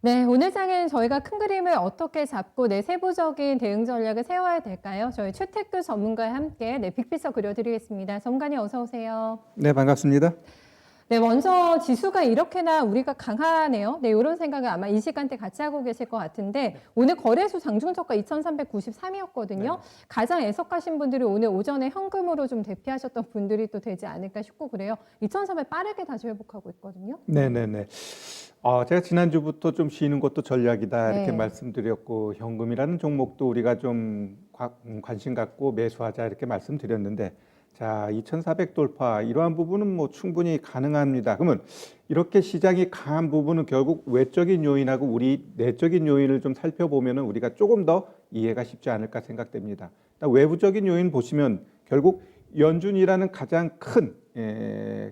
네, 오늘 장은 저희가 큰 그림을 어떻게 잡고 세부적인 대응 전략을 세워야 될까요? 저희 최태규 전문가와 함께 빅피서 그려드리겠습니다. 전문가님 어서 오세요. 네, 반갑습니다. 네, 먼저 지수가 이렇게나 우리가 강하네요. 네, 이런 생각을 아마 이 시간대 같이 하고 계실 것 같은데 오늘 거래소 장중저가 2,393이었거든요. 가장 애석하신 분들이 오늘 오전에 현금으로 좀 대피하셨던 분들이 또 되지 않을까 싶고 그래요. 2,300 빠르게 다시 회복하고 있거든요. 네네네. 제가 지난주부터 좀 쉬는 것도 전략이다 이렇게 네. 말씀드렸고 현금이라는 종목도 우리가 좀 관심 갖고 매수하자 이렇게 말씀드렸는데 자, 2,400 돌파 이러한 부분은 뭐 충분히 가능합니다. 그러면 이렇게 시장이 강한 부분은 결국 외적인 요인하고 우리 내적인 요인을 좀 살펴보면은 우리가 조금 더 이해가 쉽지 않을까 생각됩니다. 일단 외부적인 요인 보시면 결국 연준이라는 가장 큰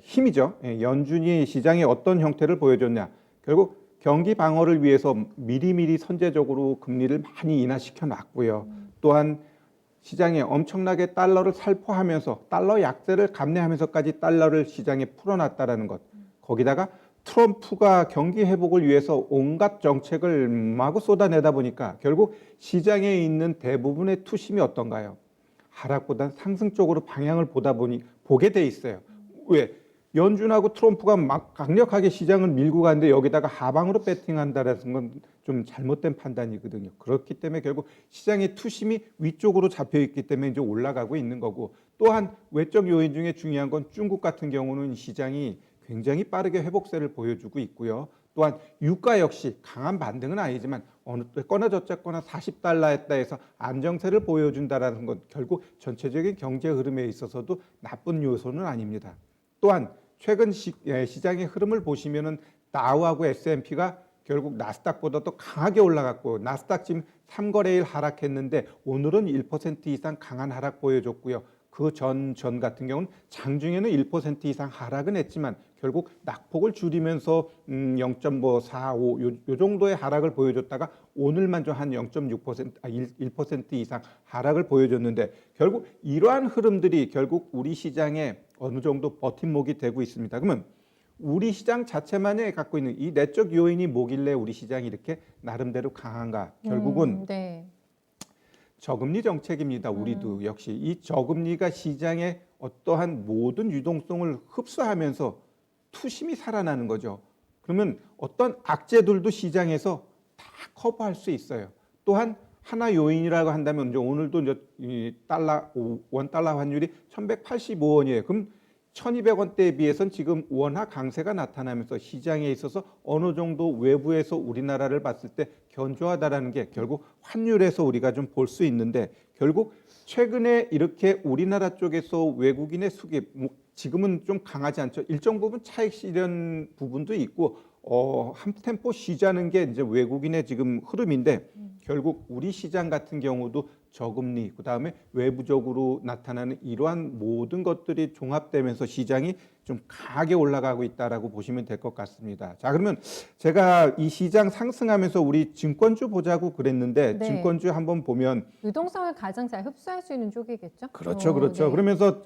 힘이죠. 연준이 시장에 어떤 형태를 보여줬냐. 결국 경기 방어를 위해서 미리미리 선제적으로 금리를 많이 인하시켜 놨고요. 또한 시장에 엄청나게 달러를 살포하면서 달러 약세를 감내하면서까지 달러를 시장에 풀어놨다라는 것. 거기다가 트럼프가 경기 회복을 위해서 온갖 정책을 마구 쏟아내다 보니까 결국 시장에 있는 대부분의 투심이 어떤가요? 하락보단 상승 쪽으로 방향을 보게 돼 있어요. 왜? 연준하고 트럼프가 막 강력하게 시장을 밀고 가는데 여기다가 하방으로 배팅한다는 건 좀 잘못된 판단이거든요. 그렇기 때문에 결국 시장의 투심이 위쪽으로 잡혀 있기 때문에 이제 올라가고 있는 거고 또한 외적 요인 중에 중요한 건 중국 같은 경우는 시장이 굉장히 빠르게 회복세를 보여주고 있고요. 또한 유가 역시 강한 반등은 아니지만 어느 때 꺼내졌거나 40달러 했다 해서 안정세를 보여준다라는 건 결국 전체적인 경제 흐름에 있어서도 나쁜 요소는 아닙니다. 또한 최근 시장의 흐름을 보시면은 다우하고 S&P가 결국 나스닥보다 더 강하게 올라갔고 나스닥 지금 3거래일 하락했는데 오늘은 1% 이상 강한 하락 보여줬고요. 그 전 같은 경우는 장중에는 1% 이상 하락은 했지만 결국 낙폭을 줄이면서 0.45 요 정도의 하락을 보여줬다가 오늘만 좀 한 0.6% 1% 이상 하락을 보여줬는데 결국 이러한 흐름들이 결국 우리 시장에 어느 정도 버팀목이 되고 있습니다. 그러면 우리 시장 자체만이 갖고 있는 이 내적 요인이 뭐길래 우리 시장이 이렇게 나름대로 강한가? 결국은 네. 저금리 정책입니다. 우리도 역시 이 저금리가 시장의 어떠한 모든 유동성을 흡수하면서 투심이 살아나는 거죠. 그러면 어떤 악재들도 시장에서 다 커버할 수 있어요. 또한 하나 요인이라고 한다면 이제 오늘도 이제 이 원 달러 환율이 1,185원이에요. 그럼 1,200원대에 비해서는 지금 원화 강세가 나타나면서 시장에 있어서 어느 정도 외부에서 우리나라를 봤을 때 견조하다라는 게 결국 환율에서 우리가 좀 볼 수 있는데 결국 최근에 이렇게 우리나라 쪽에서 외국인의 수급 지금은 좀 강하지 않죠. 일정 부분 차익 실현 부분도 있고 한 템포 쉬자는 게 이제 외국인의 지금 흐름인데 결국 우리 시장 같은 경우도 저금리 그다음에 외부적으로 나타나는 이러한 모든 것들이 종합되면서 시장이 좀 강하게 올라가고 있다라고 보시면 될 것 같습니다. 자, 그러면 제가 이 시장 상승하면서 우리 증권주 보자고 그랬는데 네. 증권주 한번 보면 유동성을 가장 잘 흡수할 수 있는 쪽이겠죠? 그렇죠, 그렇죠. 네. 그러면서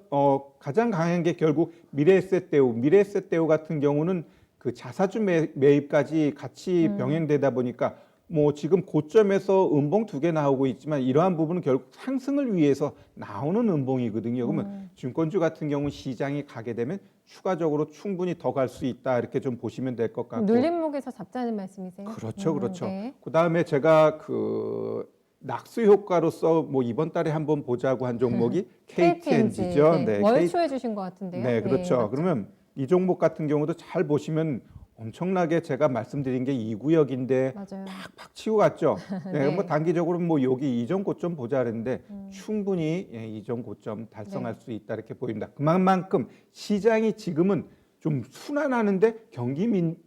가장 강한 게 결국 미래에셋대우 같은 경우는 그 자사주 매입까지 같이 병행되다 보니까 뭐 지금 고점에서 음봉 2개 나오고 있지만 이러한 부분은 결국 상승을 위해서 나오는 음봉이거든요. 그러면 증권주 같은 경우 시장이 가게 되면 추가적으로 충분히 더 갈 수 있다 이렇게 좀 보시면 될 것 같고. 눌림목에서 잡자는 말씀이세요? 그렇죠, 그렇죠. 네. 그다음에 제가 그 낙수 효과로서 뭐 이번 달에 한번 보자고 한 종목이 KTNG죠. 네. 네, 월초에 주신 것 같은데요. 네, 그렇죠. 맞죠? 그러면 이 종목 같은 경우도 잘 보시면 엄청나게 제가 말씀드린 게 2구역인데 맞아요. 팍팍 치고 갔죠. 네, 네. 뭐 단기적으로 뭐 여기 이전 고점 보자 그랬는데 충분히 이전 고점 달성할 수 있다 이렇게 보입니다. 그만큼 시장이 지금은 좀 순환하는데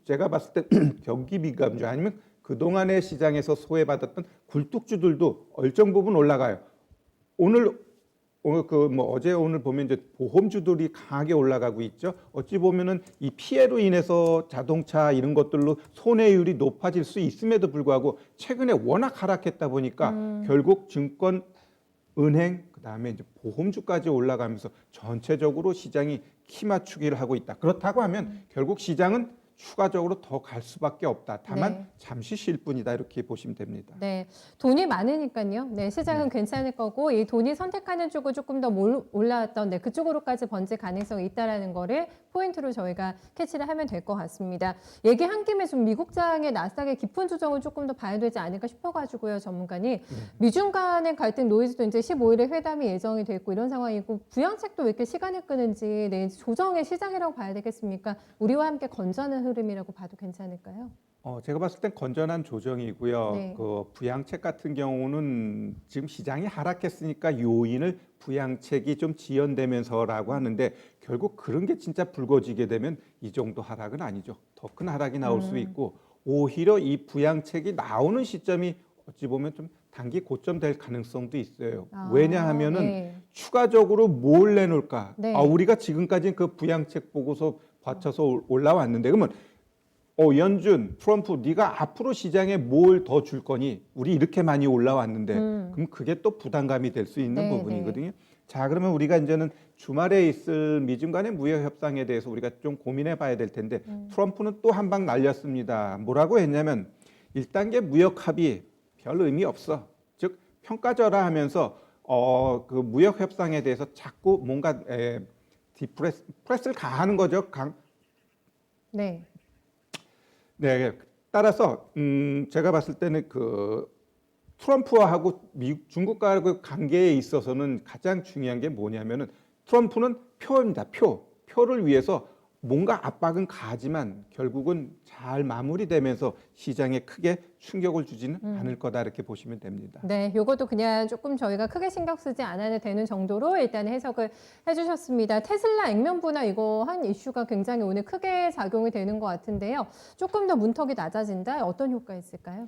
제가 봤을 때 경기 민감주 아니면 그동안의 시장에서 소외받았던 굴뚝주들도 일정 부분 올라가요. 오늘 어제 오늘 보면 이제 보험주들이 강하게 올라가고 있죠. 어찌 보면은 이 피해로 인해서 자동차 이런 것들로 손해율이 높아질 수 있음에도 불구하고 최근에 워낙 하락했다 보니까 결국 증권, 은행, 그다음에 이제 보험주까지 올라가면서 전체적으로 시장이 키 맞추기를 하고 있다. 그렇다고 하면 결국 시장은 추가적으로 더 갈 수밖에 없다. 다만 네. 잠시 쉴 뿐이다. 이렇게 보시면 됩니다. 네, 돈이 많으니까요. 네, 시장은 괜찮을 거고 이 돈이 선택하는 쪽은 조금 더 올라왔던 그쪽으로까지 번질 가능성이 있다라는 거를 포인트로 저희가 캐치를 하면 될 것 같습니다. 얘기한 김에 좀 미국장의 나스닥의 깊은 조정을 조금 더 봐야 되지 않을까 싶어가지고요, 전문가님. 미중 간의 갈등 노이즈도 이제 15일에 회담이 예정이 돼 있고 이런 상황이고 부양책도 왜 이렇게 시간을 끄는지 네, 조정의 시작이라고 봐야 되겠습니까? 우리와 함께 건전한 흐름이라고 봐도 괜찮을까요? 제가 봤을 땐 건전한 조정이고요. 네. 그 부양책 같은 경우는 지금 시장이 하락했으니까 요인을 부양책이 좀 지연되면서라고 하는데 결국 그런 게 진짜 불거지게 되면 이 정도 하락은 아니죠. 더 큰 하락이 나올 수 있고 오히려 이 부양책이 나오는 시점이 어찌 보면 좀 단기 고점 될 가능성도 있어요. 왜냐하면은 네. 추가적으로 뭘 내놓을까? 네. 우리가 지금까지 그 부양책 보고서 받쳐서 올라왔는데 그러면 연준, 트럼프, 네가 앞으로 시장에 뭘 더 줄 거니? 우리 이렇게 많이 올라왔는데, 그럼 그게 또 부담감이 될 수 있는 네, 부분이거든요. 자, 그러면 우리가 이제는 주말에 있을 미중 간의 무역 협상에 대해서 우리가 좀 고민해 봐야 될 텐데, 트럼프는 또 한 방 날렸습니다. 뭐라고 했냐면, 1단계 무역 합의 별 의미 없어. 즉, 평가절하 하면서, 그 무역 협상에 대해서 자꾸 뭔가, 프레스를 가하는 거죠. 네. 네, 따라서 제가 봤을 때는 그 트럼프하고 중국과의 그 관계에 있어서는 가장 중요한 게 뭐냐면은 트럼프는 표입니다. 표를 위해서 뭔가 압박은 가하지만 결국은 잘 마무리되면서 시장에 크게 충격을 주지는 않을 거다 이렇게 보시면 됩니다. 네, 요것도 그냥 조금 저희가 크게 신경 쓰지 않아도 되는 정도로 일단 해석을 해주셨습니다. 테슬라 액면 분할 이거 한 이슈가 굉장히 오늘 크게 작용이 되는 것 같은데요. 조금 더 문턱이 낮아진다. 어떤 효과 있을까요?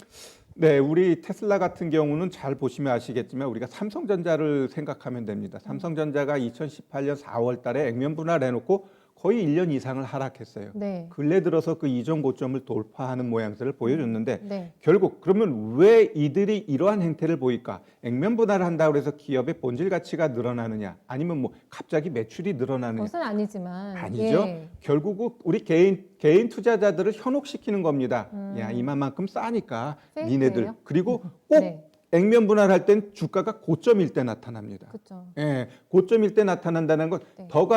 네, 우리 테슬라 같은 경우는 잘 보시면 아시겠지만 우리가 삼성전자를 생각하면 됩니다. 삼성전자가 2018년 4월 달에 액면 분할해 놓고 거의 1년 이상을 하락했어요. 네. 근래 들어서 그 이전 고점을 돌파하는 모양새를 보여줬는데 네. 결국 그러면 왜 이들이 이러한 행태를 보일까? 액면 분할을 한다고 해서 기업의 본질 가치가 늘어나느냐? 아니면 뭐 갑자기 매출이 늘어나느냐? 그것은 아니지만. 아니죠. 예. 결국은 우리 개인 투자자들을 현혹시키는 겁니다. 야, 이만큼 싸니까 페이크예요? 니네들. 그리고 꼭 네. 액면 분할할 땐 주가가 고점일 때 나타납니다. 그렇죠. 예, 고점일 때 나타난다는 건 네. 더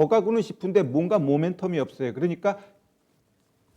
가고는 싶은데 뭔가 모멘텀이 없어요. 그러니까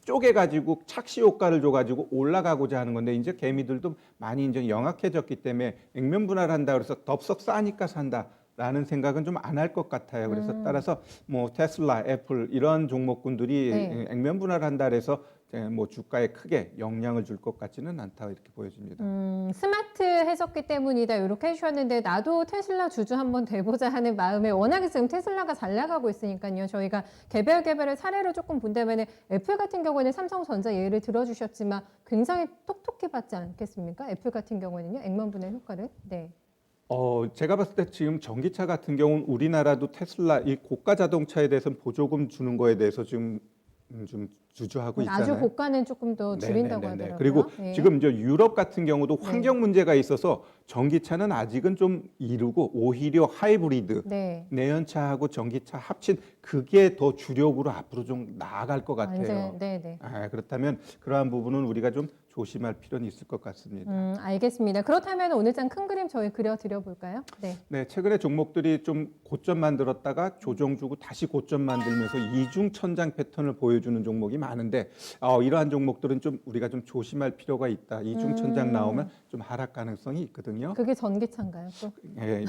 쪼개가지고 착시 효과를 줘가지고 올라가고자 하는 건데 이제 개미들도 많이 이제 영악해졌기 때문에 액면 분할한다 그래서 덥석 싸니까 산다라는 생각은 좀 안 할 것 같아요. 그래서 따라서 뭐 테슬라, 애플 이런 종목군들이 네. 액면 분할한다 그래서 뭐 주가에 크게 영향을 줄 것 같지는 않다 이렇게 보여집니다. 스마트 해줬기 때문이다 이렇게 해주셨는데 나도 테슬라 주주 한번 돼보자 하는 마음에 워낙에 지금 테슬라가 잘 나가고 있으니까요. 저희가 개별의 사례를 조금 본다면 애플 같은 경우에는 삼성전자 예를 들어주셨지만 굉장히 똑똑히 받지 않겠습니까? 애플 같은 경우에는요. 액면 분할 효과를. 네. 제가 봤을 때 지금 전기차 같은 경우는 우리나라도 테슬라 이 고가 자동차에 대해서는 보조금 주는 거에 대해서 지금 좀 주저하고 있잖아요. 아주 고가는 조금 더 줄인다고 네네네네. 하더라고요. 그리고 네. 지금 이제 유럽 같은 경우도 환경 문제가 있어서 전기차는 아직은 좀 이르고 오히려 하이브리드 네. 내연차하고 전기차 합친 그게 더 주력으로 앞으로 좀 나아갈 것 같아요. 완전, 네네. 그렇다면 그러한 부분은 우리가 좀 조심할 필요는 있을 것 같습니다. 알겠습니다. 그렇다면 오늘 장 큰 그림 저희 그려드려 볼까요? 네. 네, 최근에 종목들이 좀 고점 만들었다가 조정 주고 다시 고점 만들면서 이중 천장 패턴을 보여주는 종목이 많은데 이러한 종목들은 좀 우리가 좀 조심할 필요가 있다. 이중 천장 나오면 좀 하락 가능성이 있거든요. 그게 전기차인가요? 또?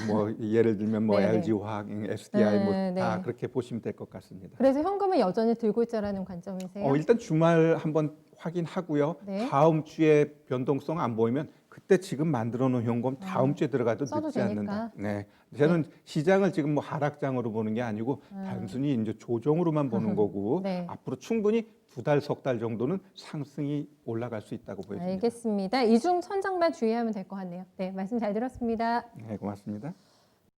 뭐 예를 들면 뭐 네네. LG 화학, SDI 뭐 다 네. 그렇게 보시면 될 것 같습니다. 그래서 현금은 여전히 들고 있자라는 관점이세요? 일단 주말 한번 확인하고요. 네. 다음 주에 변동성 안 보이면 그때 지금 만들어 놓은 현금 다음 주에 들어가도 써도 늦지 되니까. 않는다. 네. 저는 시장을 지금 뭐 하락장으로 보는 게 아니고 단순히 이제 조정으로만 보는 거고 네. 앞으로 충분히 2달, 석 달 정도는 상승이 올라갈 수 있다고 보여집니다. 알겠습니다. 이중 천장만 주의하면 될 것 같네요. 네, 말씀 잘 들었습니다. 네, 고맙습니다.